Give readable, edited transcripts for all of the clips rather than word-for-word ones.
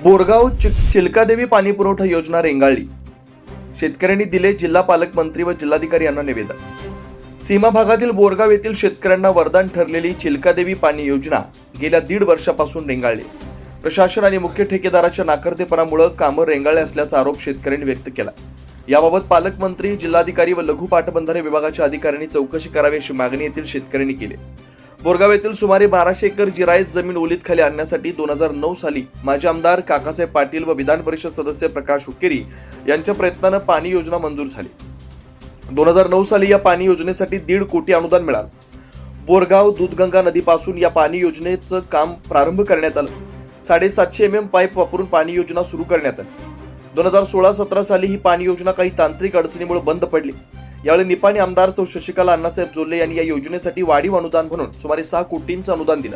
बोरगाव चिलकादेवी पाणी पुरवठा योजना रेंगाळली. शेतकऱ्यांनी दिले जिल्हा पालकमंत्री व जिल्हाधिकारी यांना निवेदन. सीमा भागातील बोरगाव येथील शेतकऱ्यांना वरदान ठरलेली चिलकादेवी पाणी योजना गेल्या 1.5 वर्षापासून रेंगाळली. प्रशासन आणि मुख्य ठेकेदाराच्या नाकर्तेपणामुळे कामं रेंगाळले असल्याचा आरोप शेतकऱ्यांनी व्यक्त केला. याबाबत पालकमंत्री, जिल्हाधिकारी व लघु पाटबंधारे विभागाच्या अधिकाऱ्यांनी चौकशी करावी अशी मागणी येथील शेतकऱ्यांनी केली. बोरगाव येथील सुमारे 1200 एकर जिरायत जमीन ओलीत खाली आणण्यासाठी 2009 साली माजी आमदार काकासाहेब पाटील व विधान परिषद सदस्य प्रकाश हुक्केरी यांच्या प्रयत्नानं पाणी योजना मंजूर झाली. 2009 साली या पाणी योजनेसाठी 1.5 कोटी अनुदान मिळालं. बोरगाव दूधगंगा नदीपासून या पाणी योजनेचं काम प्रारंभ करण्यात आलं. 750 mm पाईप वापरून पाणी योजना सुरू करण्यात आली. 2016-17 साली ही पाणी योजना काही तांत्रिक अडचणीमुळे बंद पडली. यावेळी निपाणी आमदार सौ शशिकला अण्णासाहेब जोल्ले यांनी या योजनेसाठी वाढीव अनुदान म्हणून सुमारे 6 कोटींचं अनुदान दिलं.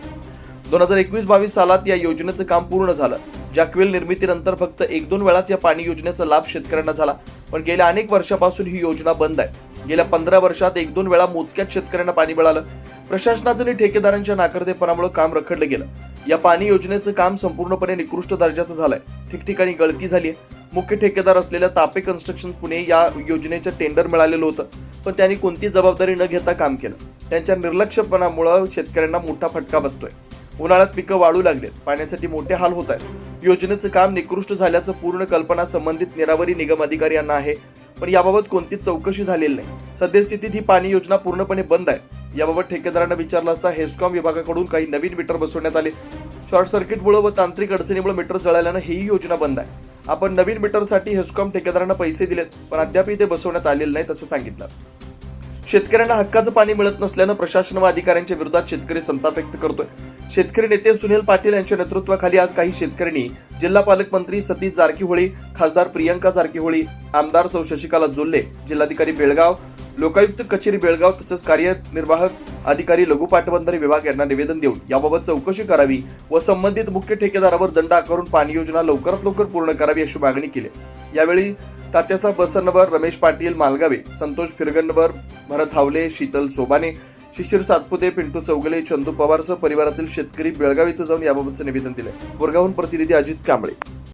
2021-22 सालात या योजनेचं काम पूर्ण झालं. जॅकवेल निर्मितीनंतर फक्त 1-2 वेळाच या पाणी योजनेचा लाभ शेतकऱ्यांना झाला, पण गेल्या अनेक वर्षापासून ही योजना बंद आहे. गेल्या 15 वर्षात 1-2 वेळा मोजक्याच शेतकऱ्यांना पाणी मिळालं. प्रशासनाचं आणि ठेकेदारांच्या नाकर्तेपणामुळे काम रखडलं गेलं. या पाणी योजनेचं काम संपूर्णपणे निकृष्ट दर्जाचं झालंय. ठिकठिकाणी गळती झाली आहे. मुख्य ठेकेदार असलेल्या तापे कन्स्ट्रक्शन पुणे या योजनेचं टेंडर मिळालेलं होतं, पण त्यांनी कोणती जबाबदारी न घेता काम केलं. त्यांच्या निर्लक्ष्यपणामुळे शेतकऱ्यांना मोठा फटका बसतोय. उन्हाळ्यात पिकं वाळू लागलेत, पाण्यासाठी मोठे हाल होत आहेत. योजनेचं काम निकृष्ट झाल्याचं पूर्ण कल्पना संबंधित निरावरी निगम अधिकारी यांना आहे, पण याबाबत कोणतीच चौकशी झालेली नाही. सद्यस्थितीत ही पाणी योजना पूर्णपणे बंद आहे. याबाबत ठेकेदारांना विचारलं असता हेस्कॉम विभागाकडून काही नवीन मीटर बसवण्यात आले. शॉर्ट सर्किटमुळे व तांत्रिक अडचणीमुळे मीटर जळाल्यानं ही योजना बंद आहे. आपण नवीन मीटरसाठी हेस्कॉम ठेकेदारांना पैसे दिलेत, पण अद्याप ते बसवण्यात आलेले नाही असं सांगितलं. शेतकऱ्यांना हक्काचं पाणी मिळत नसल्यानं प्रशासन व अधिकाऱ्यांच्या विरोधात शेतकरी संताप व्यक्त करतोय. शेतकरी नेते सुनील पाटील यांच्या नेतृत्वाखाली आज काही शेतकऱ्यांनी जिल्हा पालकमंत्री सतीश जारकीहोळी, खासदार प्रियंका जारकीहोळी, आमदार सौ शशिकला जोल्ले, जिल्हाधिकारी बेळगाव, लोकायुक्त कचेरी बेळगाव तसंच कार्यनिर्वाहक अधिकारी लघु पाटबंधारे विभाग यांना निवेदन देऊन याबाबत चौकशी करावी व संबंधित मुख्य ठेकेदारावर दंड आकारून पाणी योजना लवकरात लवकर पूर्ण करावी अशी मागणी केली. यावेळी तात्यासाहेब बसरनवर, रमेश पाटील मालगावे, संतोष फिरगनवर, भरत हावले, शीतल सोबाने, शिशिर सातपुते, पिंटू चौगले, चंदू पवारसह परिवारातील शेतकरी बेळगाव इथं जाऊन याबाबतचं निवेदन दिले. बोरगावहून प्रतिनिधी अजित कांबळे.